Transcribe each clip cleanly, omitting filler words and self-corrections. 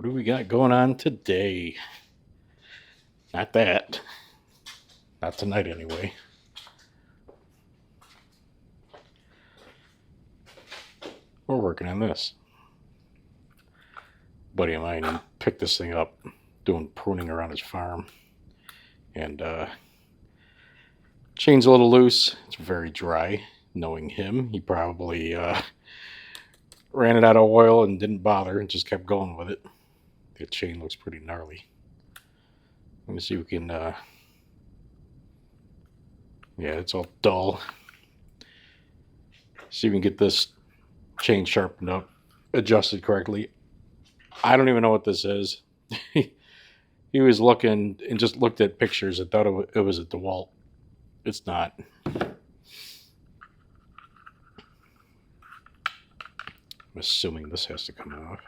What do we got going on today? Not that. Not tonight, anyway. We're working on this. Buddy of mine picked this thing up doing pruning around his farm. And chain's a little loose. It's very dry. Knowing him, he probably ran it out of oil and didn't bother and just kept going with it. The chain looks pretty gnarly. Let me see if we can... yeah, it's all dull. See if we can get this chain sharpened up, adjusted correctly. I don't even know what this is. He was looking and just looked at pictures and thought it was a DeWalt. It's not. I'm assuming this has to come off.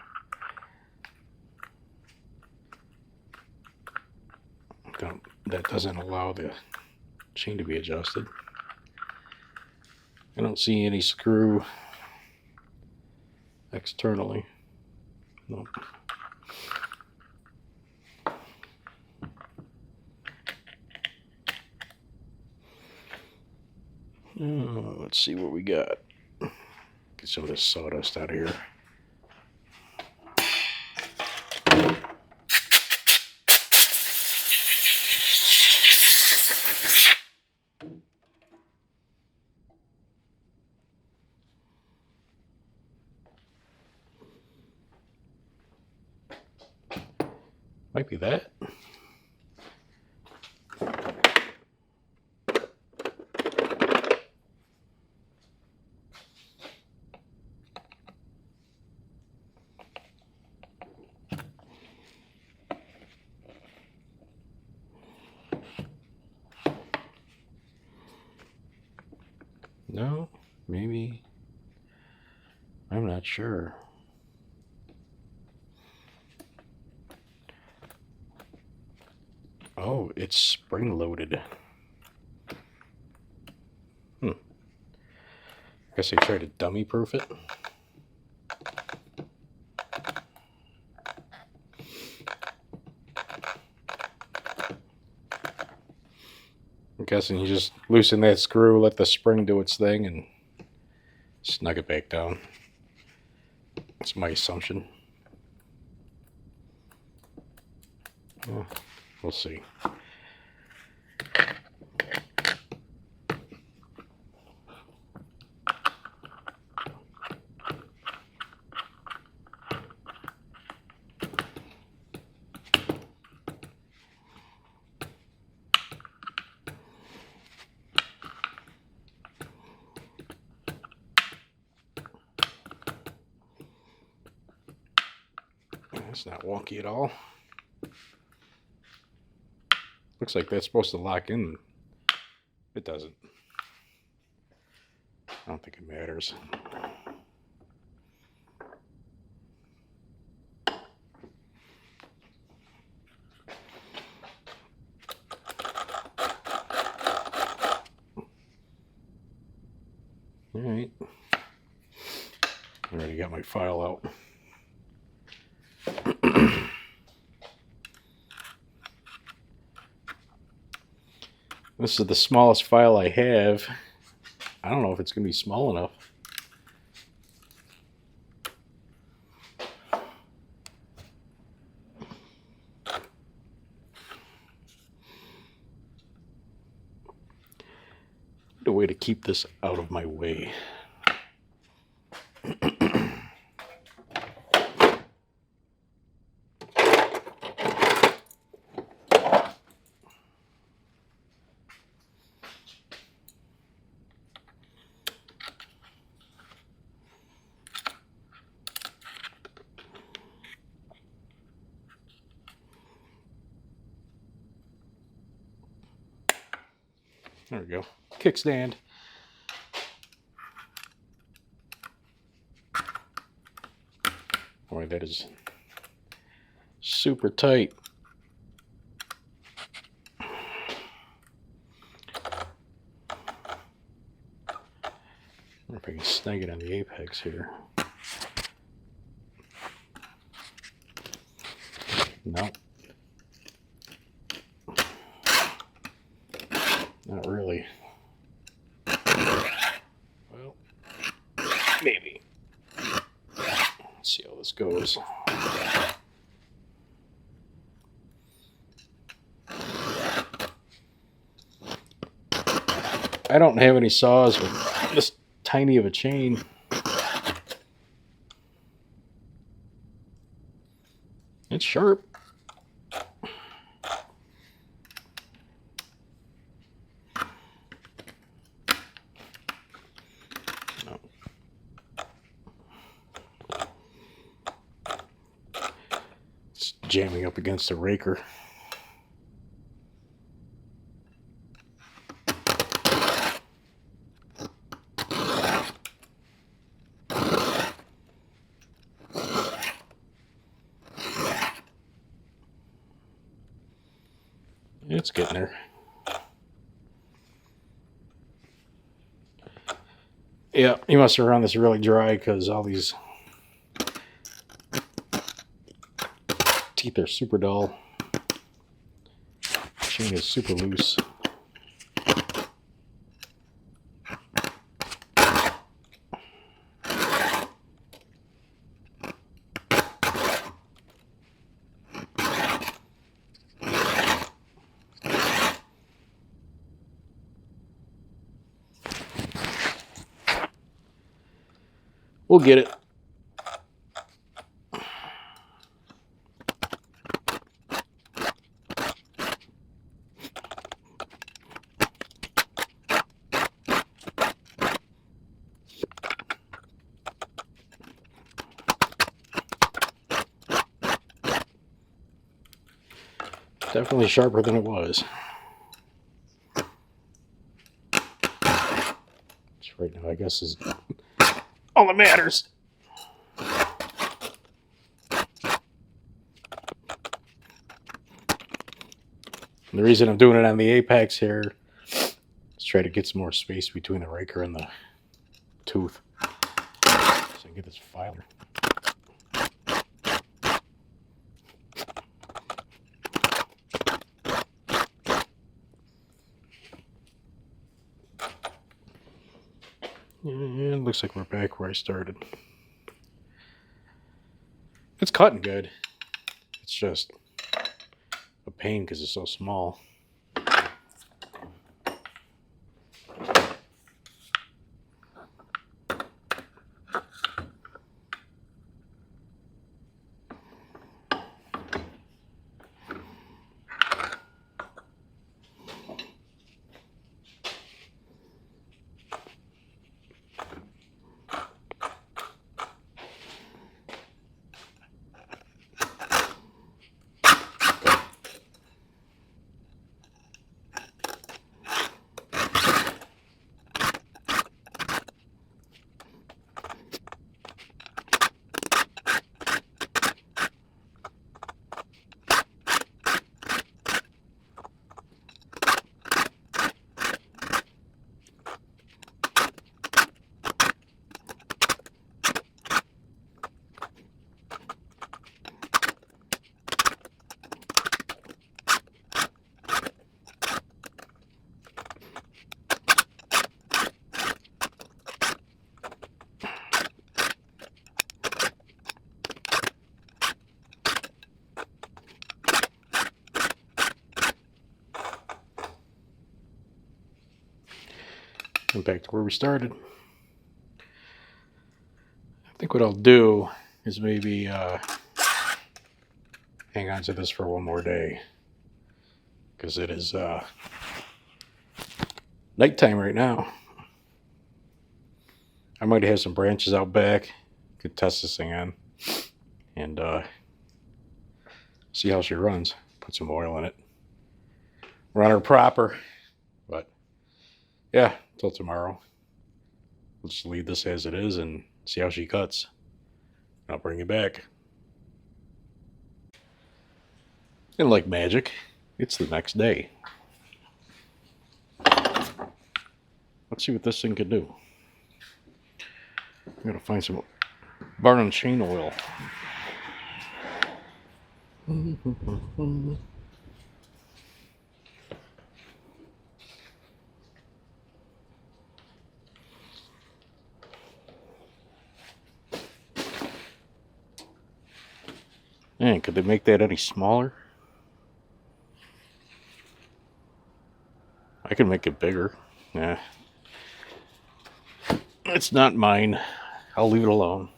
That doesn't allow the chain to be adjusted. I don't see any screw externally. Nope. Let's see what we got. Get some of this sawdust out of here. Might be that. No, maybe. I'm not sure. Oh, it's spring-loaded. Guess they tried to dummy-proof it. I'm guessing you just loosen that screw, let the spring do its thing, and snug it back down. That's my assumption. Well, we'll see. It's not wonky at all. Looks like that's supposed to lock in. It doesn't. I don't think it matters. All right. I already got my file out. This is the smallest file I have. I don't know if it's going to be small enough. Need a way to keep this out of my way. There we go. Kickstand. Boy, that is super tight. If I can snag it on the apex here. No. Not really. Well, maybe. Let's see how this goes. I don't have any saws with this tiny of a chain. It's sharp. No. It's jamming up against the raker. It's getting there. Yeah, you must have run this really dry because all these teeth are super dull. The chain is super loose. We'll get it. Definitely sharper than it was. Which right now I guess is all that matters. And the reason I'm doing it on the apex here is try to get some more space between the raker and the tooth. So I can get this filer. Yeah, it looks like we're back where I started. It's cutting good. It's just a pain because it's so small. And back to where we started. I think what I'll do is maybe hang on to this for one more day because it is nighttime right now. I might have some branches out back. Could test this thing on and see how she runs. Put some oil in it. Run her proper. But yeah, till tomorrow. We'll just leave this as it is and see how she cuts. I'll bring it back. And like magic, it's the next day. Let's see what this thing can do. I'm gonna find some Barnum chain oil. Man, could they make that any smaller? I can make it bigger. Nah, it's not mine. I'll leave it alone.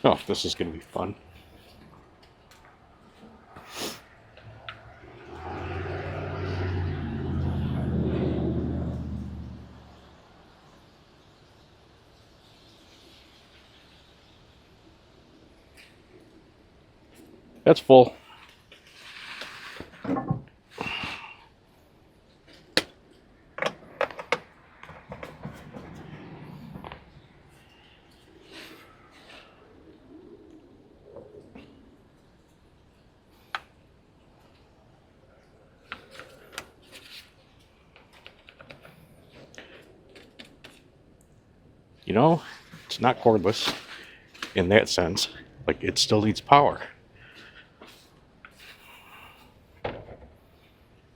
Oh, this is going to be fun. That's full. You know, it's not cordless in that sense. Like, it still needs power.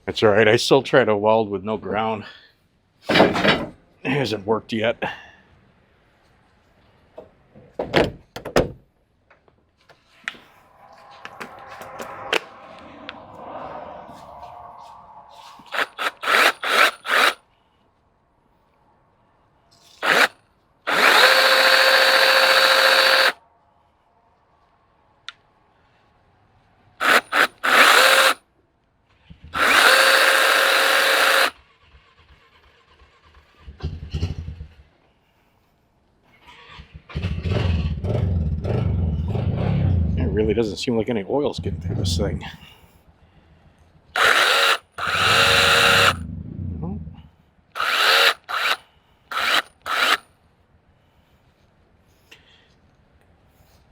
That's alright, I still try to weld with no ground. It hasn't worked yet. It really doesn't seem like any oil's getting through this thing.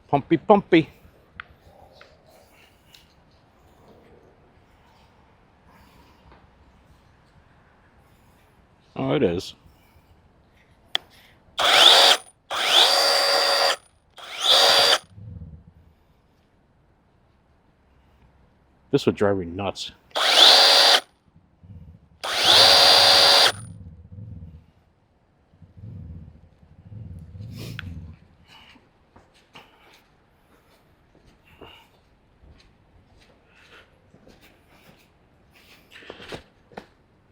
Pumpy, pumpy. Oh, it is. This would drive me nuts.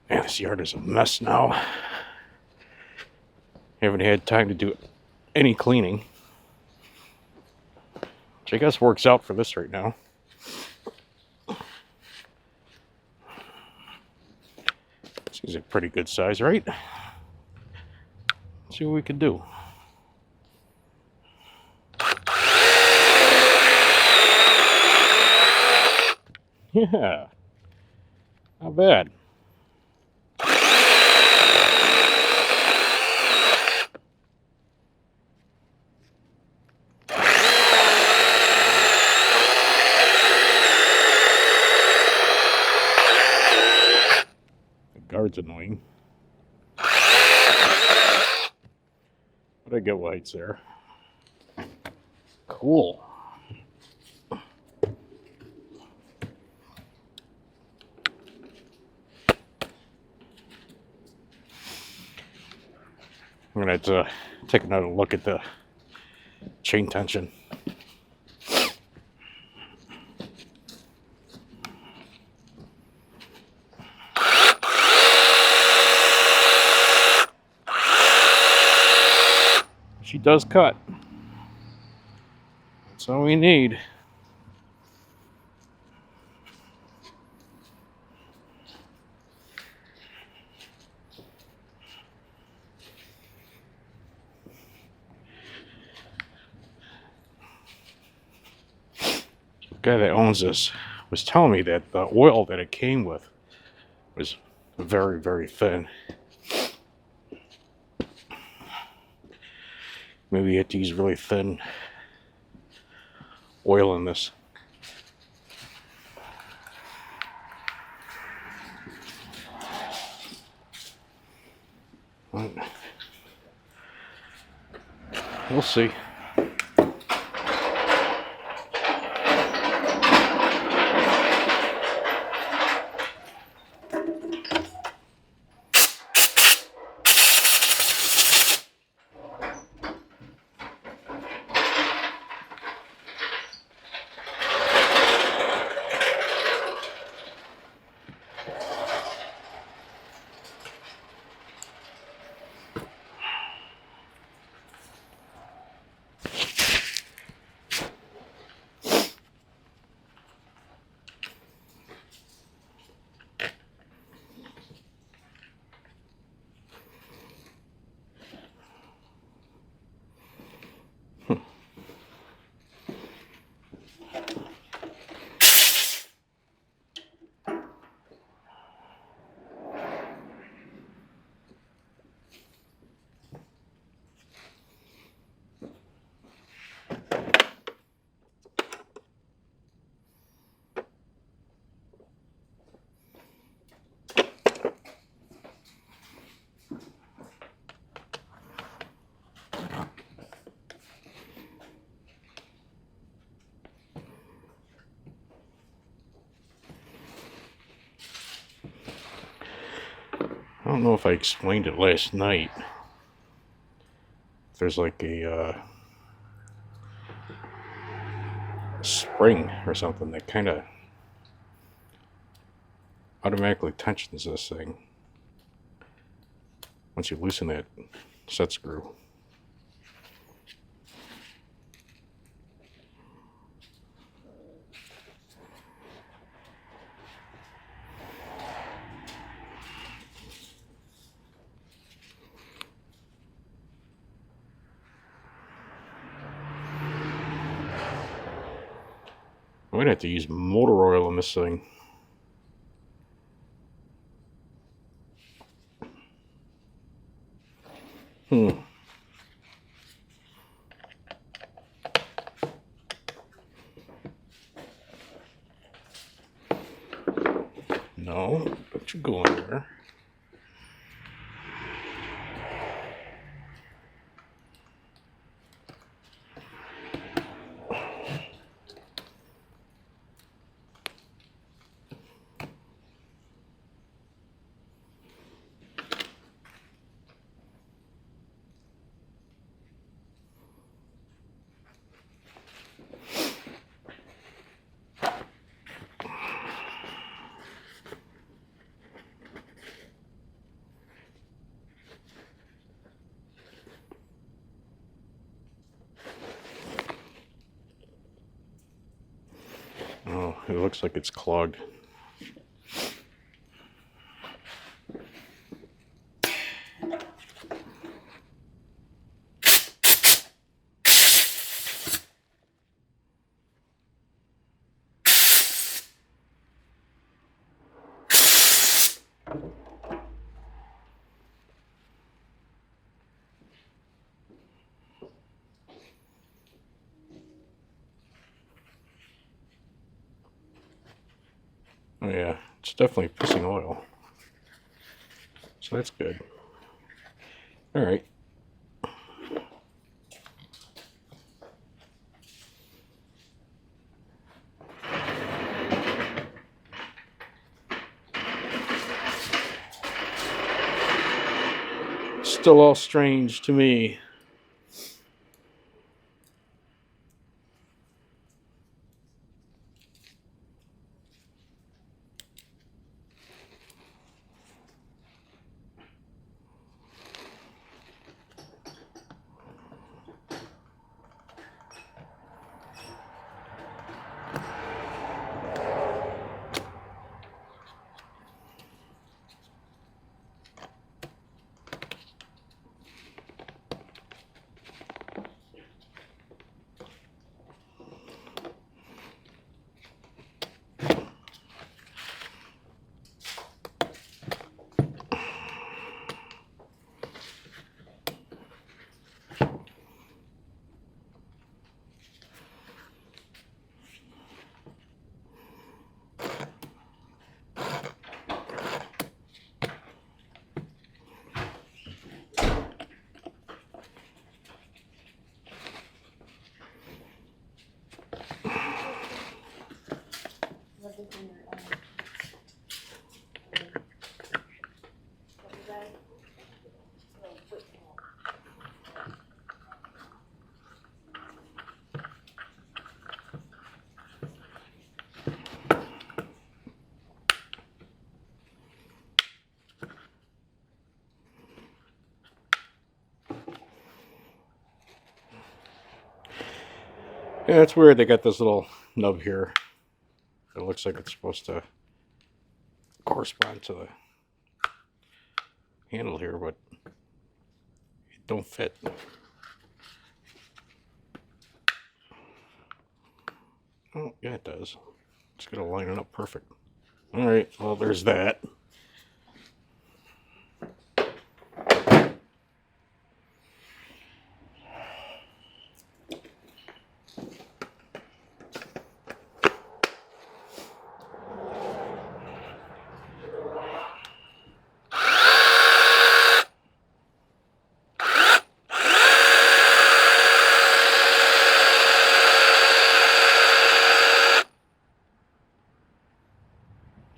Man, this yard is a mess now. Haven't had time to do any cleaning. Which I guess works out for this right now. Seems a pretty good size, right? Let's see what we can do. Yeah, not bad. The guard's annoying. But I get lights there. Cool. I'm gonna have to take another look at the chain tension. She does cut. That's all we need. The guy that owns this was telling me that the oil that it came with was very, very thin. Maybe you have to use really thin oil in this. We'll see. I don't know if I explained it last night. There's like a spring or something that kind of automatically tensions this thing once you loosen that set screw. I might have to use motor oil in this thing. No, don't you go in there. Oh, it looks like it's clogged. Oh yeah, it's definitely pissing oil. So that's good. Alright. Still all strange to me. Yeah, it's weird. They got this little nub here. It looks like it's supposed to correspond to the handle here, but it don't fit. Oh, yeah, it does. Just gotta line it up perfect. All right, well, there's that.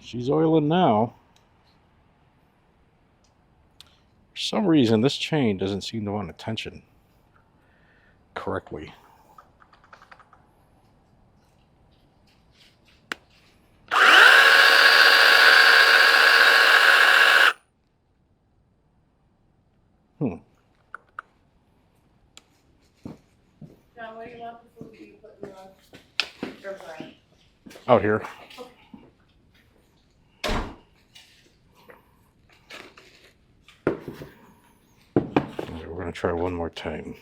She's oiling now. For some reason, this chain doesn't seem to want attention correctly. John, where do you want the food to be put in the air fryer? Out here. Okay, we're gonna try one more time.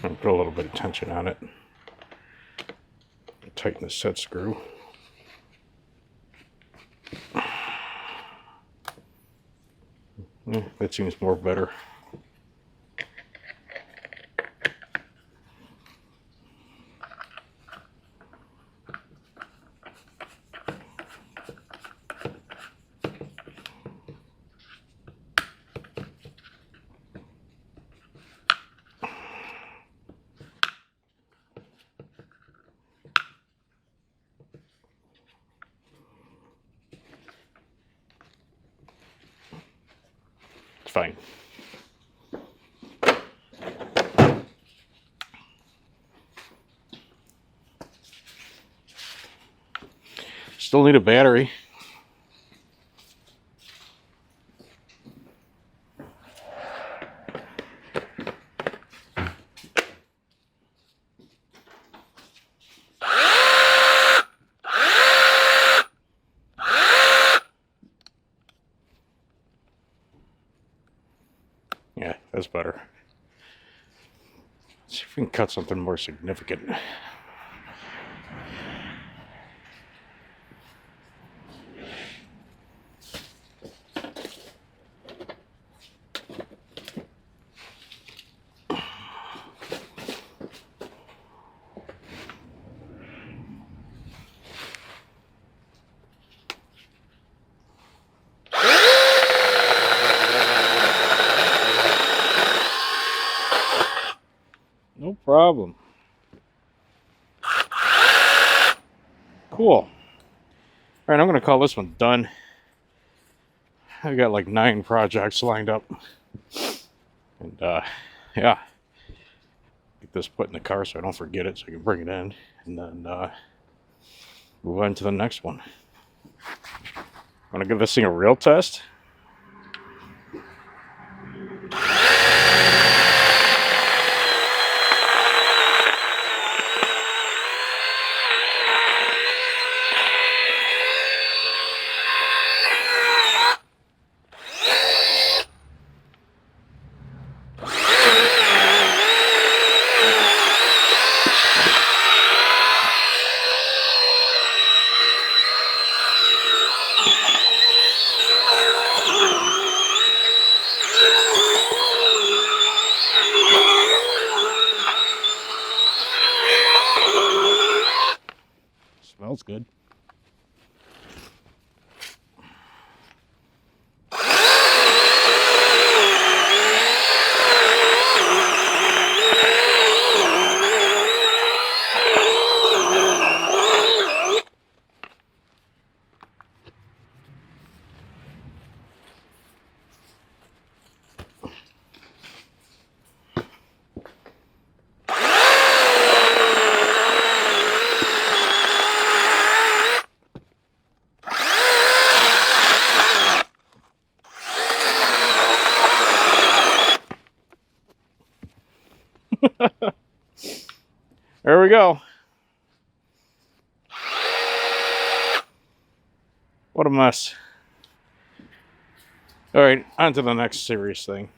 And put a little bit of tension on it. Tighten the set screw. That seems more better. Fine. Still need a battery. Yeah, that's better. Let's see if we can cut something more significant. No problem. Cool. All right, I'm going to call this one done. I got like 9 projects lined up. And yeah. Get this put in the car so I don't forget it so I can bring it in. And then move on to the next one. Want to give this thing a real test? Smells good. There we go. What a mess. All right, on to the next serious thing.